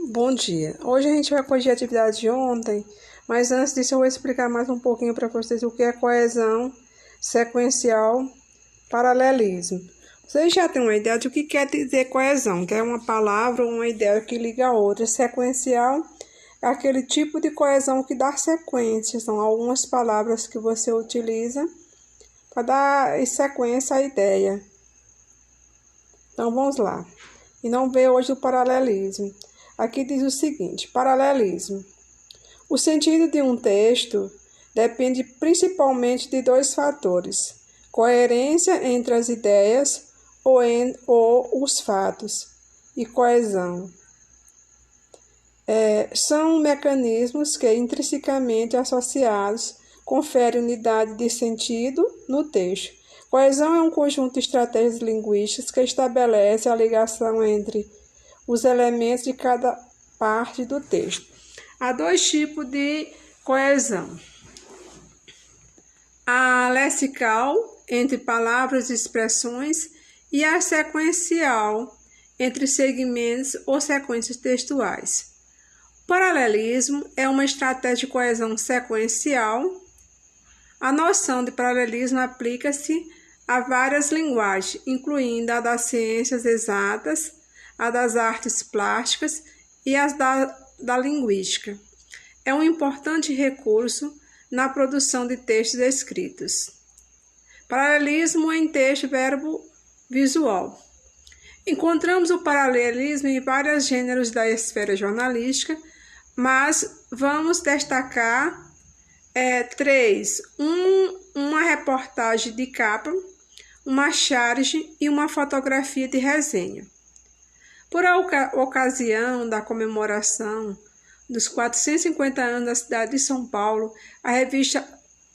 Bom dia. Hoje a gente vai corrigir a atividade de ontem, mas antes disso eu vou explicar mais um pouquinho para vocês o que é coesão, sequencial, paralelismo. Vocês já têm uma ideia de o que quer dizer coesão, que é uma palavra ou uma ideia que liga a outra. Sequencial é aquele tipo de coesão que dá sequência, são algumas palavras que você utiliza para dar sequência à ideia. Então vamos lá. E não vê hoje o paralelismo. Aqui diz o seguinte: paralelismo. O sentido de um texto depende principalmente de dois fatores: coerência entre as ideias ou os fatos, e coesão. São mecanismos que, intrinsecamente associados, conferem unidade de sentido no texto. Coesão é um conjunto de estratégias linguísticas que estabelece a ligação entre os elementos de cada parte do texto. Há dois tipos de coesão: a lexical, entre palavras e expressões, e a sequencial, entre segmentos ou sequências textuais. O paralelismo é uma estratégia de coesão sequencial. A noção de paralelismo aplica-se a várias linguagens, incluindo a das ciências exatas, a das artes plásticas e as da linguística. É um importante recurso na produção de textos escritos. Paralelismo em texto verbo visual. Encontramos o paralelismo em vários gêneros da esfera jornalística, mas vamos destacar três: uma reportagem de capa, uma charge e uma fotografia de resenha. Por ocasião da comemoração dos 450 anos da cidade de São Paulo, a revista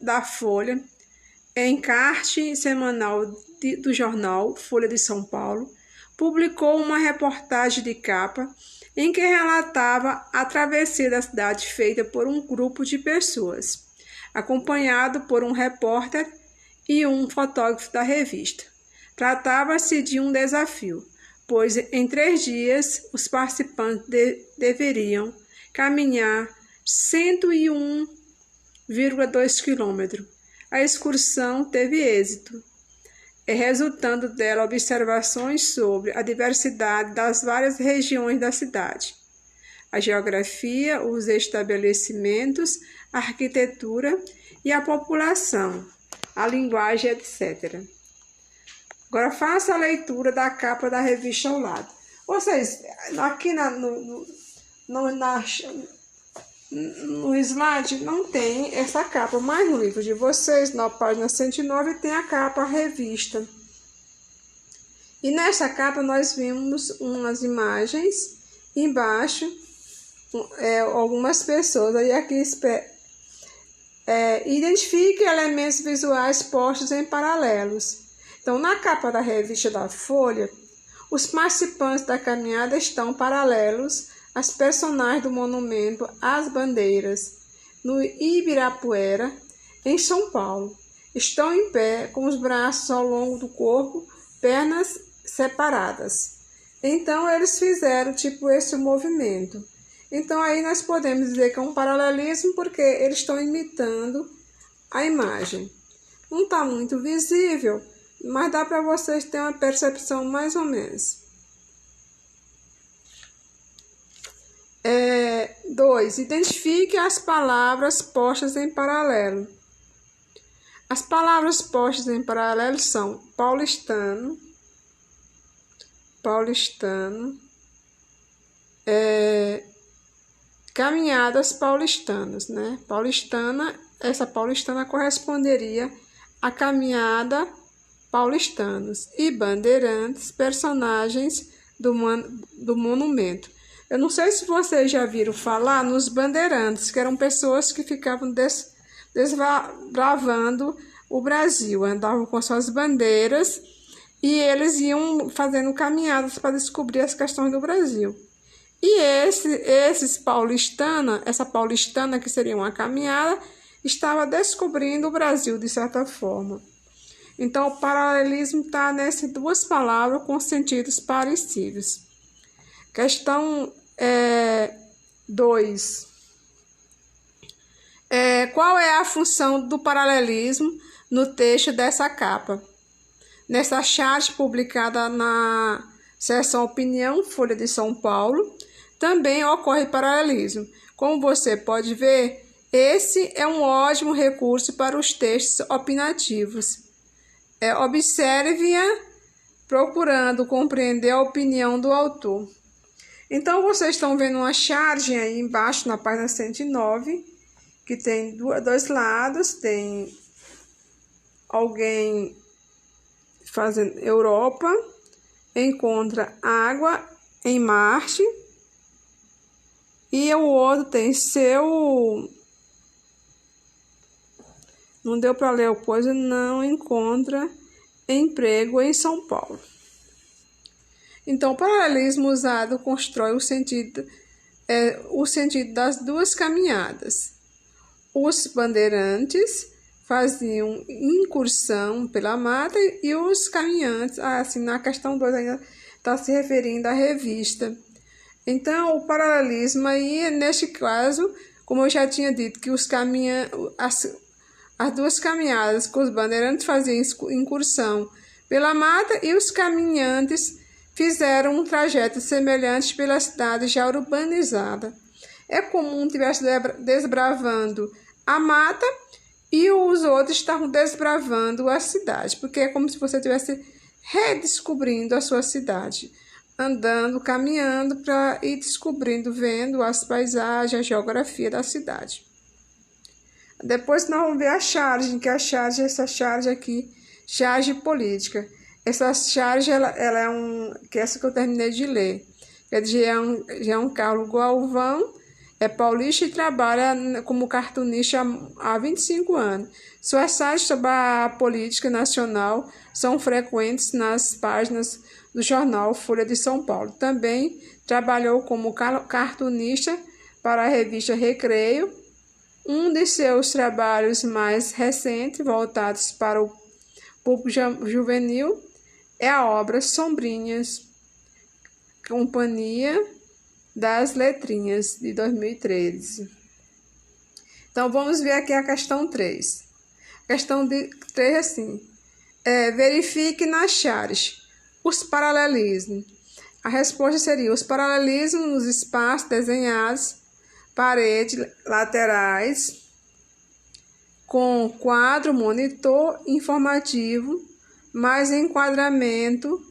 da Folha, encarte semanal do jornal Folha de São Paulo, publicou uma reportagem de capa em que relatava a travessia da cidade feita por um grupo de pessoas, acompanhado por um repórter e um fotógrafo da revista. Tratava-se de um desafio, pois em 3 dias os participantes deveriam caminhar 101,2 km. A excursão teve êxito, resultando dela observações sobre a diversidade das várias regiões da cidade, a geografia, os estabelecimentos, a arquitetura e a população, a linguagem, etc. Agora faça a leitura da capa da revista ao lado. Vocês, aqui no slide não tem essa capa, mas no livro de vocês, na página 109, tem a capa, a revista. E nessa capa nós vimos umas imagens, embaixo, algumas pessoas. Aí aqui identifique elementos visuais postos em paralelos. Então, na capa da revista da Folha, os participantes da caminhada estão paralelos às personagens do monumento às bandeiras, no Ibirapuera, em São Paulo. Estão em pé, com os braços ao longo do corpo, pernas separadas. Então, eles fizeram esse movimento. Então, aí nós podemos dizer que é um paralelismo, porque eles estão imitando a imagem. Não está muito visível, mas dá para vocês terem uma percepção mais ou menos. 2. Identifique as palavras postas em paralelo. As palavras postas em paralelo são paulistano, caminhadas paulistanas, né? Essa paulistana corresponderia à caminhada paulistanos, e bandeirantes, personagens do monumento. Eu não sei se vocês já viram falar nos bandeirantes, que eram pessoas que ficavam desbravando o Brasil, andavam com suas bandeiras e eles iam fazendo caminhadas para descobrir as questões do Brasil. E essa paulistana, que seria uma caminhada, estava descobrindo o Brasil de certa forma. Então, o paralelismo está nessas duas palavras com sentidos parecidos. Questão 2. Qual é a função do paralelismo no texto dessa capa? Nessa charge publicada na seção Opinião, Folha de São Paulo, também ocorre paralelismo. Como você pode ver, esse é um ótimo recurso para os textos opinativos. Observe-a procurando compreender a opinião do autor. Então, vocês estão vendo uma charge aí embaixo, na página 109, que tem dois lados, tem alguém fazendo Europa, encontra água em Marte, e o outro tem não deu para ler a coisa, não encontra emprego em São Paulo. Então, o paralelismo usado constrói o sentido das duas caminhadas. Os bandeirantes faziam incursão pela mata e os caminhantes, assim, na questão 2 ainda está se referindo à revista. Então, o paralelismo aí, neste caso, como eu já tinha dito, que as duas caminhadas com os bandeirantes faziam incursão pela mata e os caminhantes fizeram um trajeto semelhante pela cidade já urbanizada. É comum estivesse desbravando a mata e os outros estavam desbravando a cidade, porque é como se você estivesse redescobrindo a sua cidade, andando, caminhando para ir descobrindo, vendo as paisagens, a geografia da cidade. Depois nós vamos ver a charge, que essa charge aqui, charge política. Essa charge, ela é essa que eu terminei de ler. Quer dizer, já é um Carlos Galvão, é paulista e trabalha como cartunista há 25 anos. Suas charges sobre a política nacional são frequentes nas páginas do jornal Folha de São Paulo. Também trabalhou como cartunista para a revista Recreio. Um de seus trabalhos mais recentes, voltados para o público juvenil, é a obra Sombrinhas, Companhia das Letrinhas, de 2013. Então, vamos ver aqui a questão 3. A questão 3 é assim: verifique nas charges os paralelismos. A resposta seria: os paralelismos nos espaços desenhados, paredes laterais, com quadro, monitor informativo, mais enquadramento.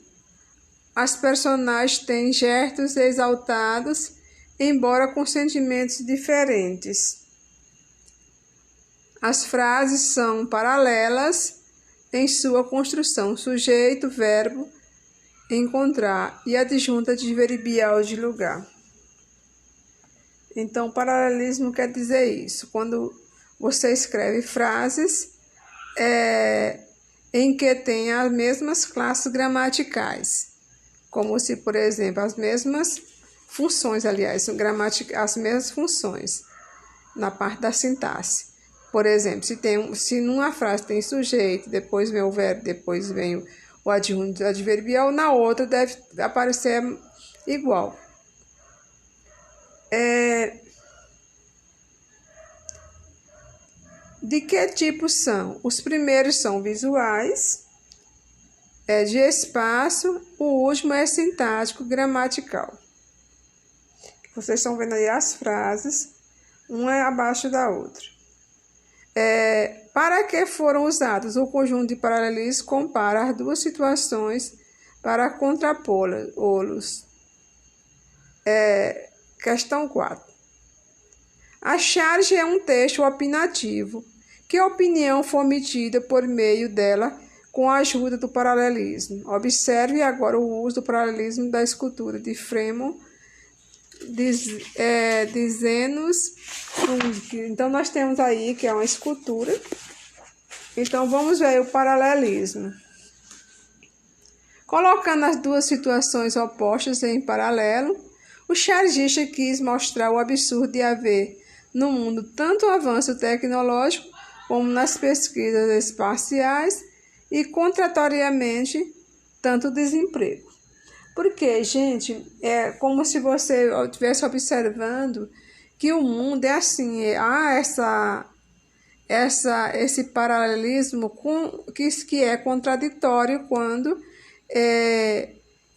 As personagens têm gestos exaltados, embora com sentimentos diferentes. As frases são paralelas em sua construção: sujeito, verbo, encontrar e adjunta adverbial de lugar. Então, paralelismo quer dizer isso: quando você escreve frases em que tem as mesmas classes gramaticais, como se, por exemplo, as mesmas funções, aliás, as mesmas funções na parte da sintaxe. Por exemplo, se numa frase tem sujeito, depois vem o verbo, depois vem o adjunto adverbial, na outra deve aparecer igual. De que tipo são? Os primeiros são visuais, de espaço, o último é sintático, gramatical. Vocês estão vendo aí as frases, uma é abaixo da outra. Para que foram usados? O conjunto de paralelismos compara as duas situações para contrapô-los. Questão 4. A charge é um texto opinativo. Que opinião foi emitida por meio dela com a ajuda do paralelismo? Observe agora o uso do paralelismo da escultura de Fremont de Zenos. Então, nós temos aí que é uma escultura. Então, vamos ver o paralelismo. Colocando as duas situações opostas em paralelo, o chargista quis mostrar o absurdo de haver no mundo tanto avanço tecnológico como nas pesquisas espaciais e, contraditoriamente, tanto desemprego. Porque, gente, é como se você estivesse observando que o mundo é assim, há esse paralelismo que é contraditório quando,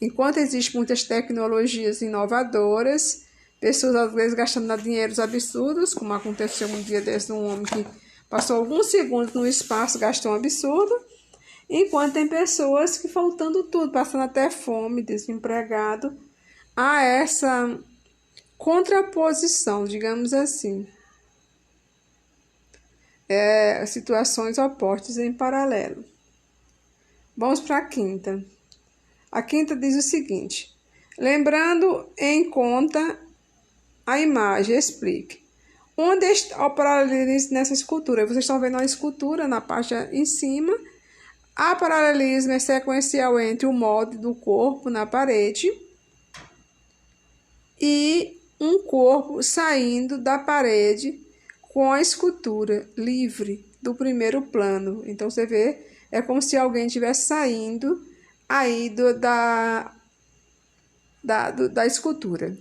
enquanto existem muitas tecnologias inovadoras, pessoas às vezes gastando dinheiros absurdos, como aconteceu um dia desse um homem que passou alguns segundos no espaço, gastou um absurdo, enquanto tem pessoas que faltando tudo, passando até fome, desempregado, há essa contraposição, digamos assim. Situações opostas em paralelo. Vamos para a quinta. A quinta diz o seguinte: lembrando em conta a imagem, explique. Onde está o paralelismo nessa escultura? Vocês estão vendo a escultura na parte em cima. Há paralelismo é sequencial entre o molde do corpo na parede e um corpo saindo da parede com a escultura livre do primeiro plano. Então, você vê, é como se alguém estivesse saindo aí da escultura.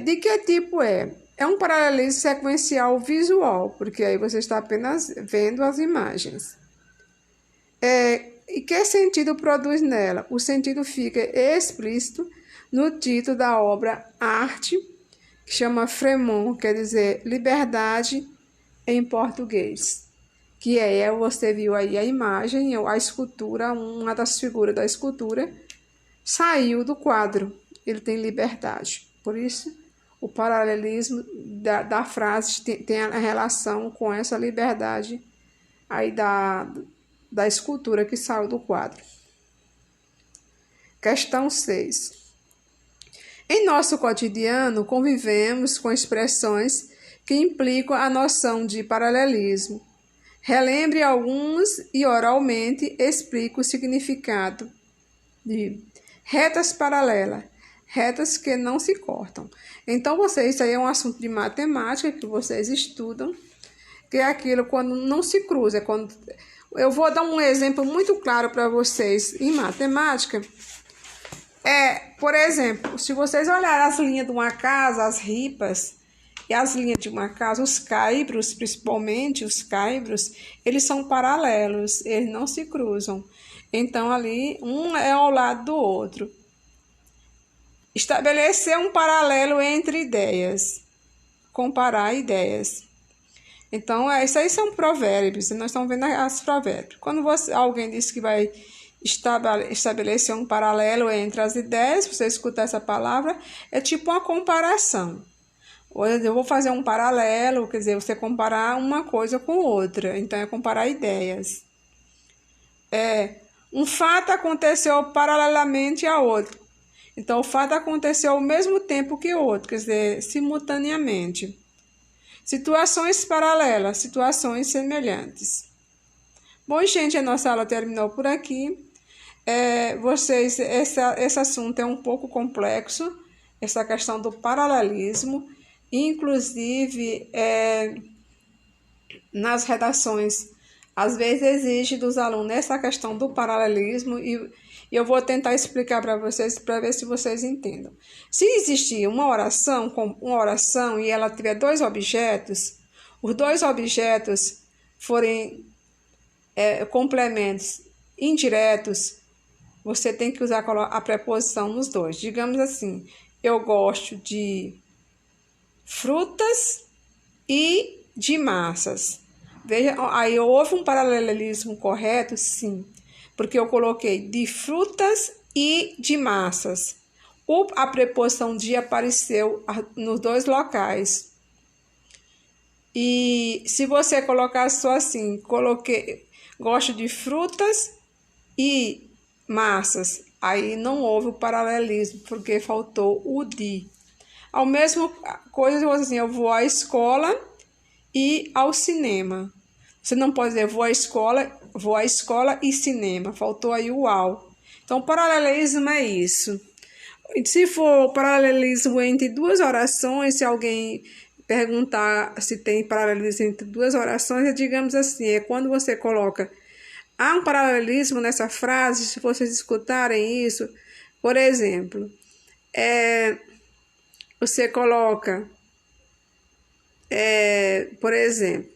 De que tipo é? É um paralelismo sequencial visual, porque aí você está apenas vendo as imagens. E que sentido produz nela? O sentido fica explícito no título da obra Arte, que chama Fremont, quer dizer liberdade em português. Que você viu aí a imagem, a escultura, uma das figuras da escultura saiu do quadro. Ele tem liberdade. Por isso, o paralelismo da frase tem a relação com essa liberdade aí da escultura que saiu do quadro. Questão 6. Em nosso cotidiano, convivemos com expressões que implicam a noção de paralelismo. Relembre alguns e oralmente explique o significado de retas paralelas, retas que não se cortam. Então, isso aí é um assunto de matemática que vocês estudam, que é aquilo quando não se cruza. Eu vou dar um exemplo muito claro para vocês em matemática. Por exemplo, se vocês olharem as linhas de uma casa, as ripas e as linhas de uma casa, os caibros, principalmente os caibros, eles são paralelos, eles não se cruzam. Então, ali, um é ao lado do outro. Estabelecer um paralelo entre ideias. Comparar ideias. Então, isso aí são provérbios, nós estamos vendo as provérbios. Quando alguém diz que vai estabelecer um paralelo entre as ideias, você escuta essa palavra, é tipo uma comparação. Eu vou fazer um paralelo, quer dizer, você comparar uma coisa com outra, então é comparar ideias. Um fato aconteceu paralelamente a outro. Então, o fato aconteceu ao mesmo tempo que o outro, quer dizer, simultaneamente. Situações paralelas, situações semelhantes. Bom, gente, a nossa aula terminou por aqui. Esse assunto é um pouco complexo, essa questão do paralelismo. Inclusive, nas redações, às vezes exige dos alunos essa questão do paralelismo e eu vou tentar explicar para vocês, para ver se vocês entendam. Se existir uma oração e ela tiver dois objetos, os dois objetos forem complementos indiretos, você tem que usar a preposição nos dois. Digamos assim, eu gosto de frutas e de massas. Veja, aí houve um paralelismo correto? Sim, porque eu coloquei de frutas e de massas. A preposição de apareceu nos dois locais. E se você colocar só assim, coloquei gosto de frutas e massas, aí não houve o paralelismo, porque faltou o de. Ao mesmo coisa, assim, eu vou à escola e ao cinema. Você não pode dizer vou à escola e cinema. Faltou aí o ao. Então, paralelismo é isso. Se for paralelismo entre duas orações, se alguém perguntar se tem paralelismo entre duas orações, digamos assim, é quando você coloca há um paralelismo nessa frase, se vocês escutarem isso, Por exemplo, você coloca, por exemplo,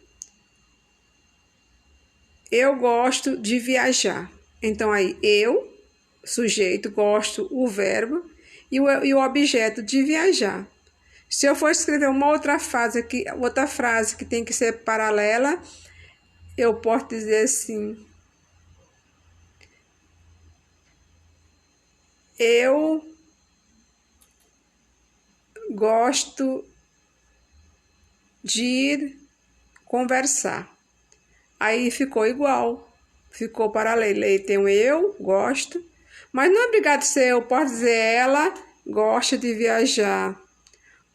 eu gosto de viajar. Então, aí, eu, sujeito, gosto, o verbo e o objeto de viajar. Se eu for escrever uma outra frase que tem que ser paralela, eu posso dizer assim: eu gosto de ir conversar. Aí ficou igual, ficou paralelo. Aí tem o eu, gosto, mas não é obrigado a ser eu, posso dizer ela gosta de viajar.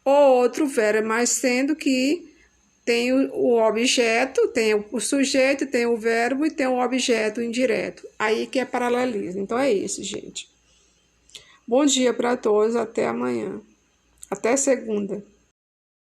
Ou outro verbo, mas sendo que tem o objeto, tem o sujeito, tem o verbo e tem o objeto indireto. Aí que é paralelismo. Então é isso, gente. Bom dia para todos, até amanhã. Até segunda.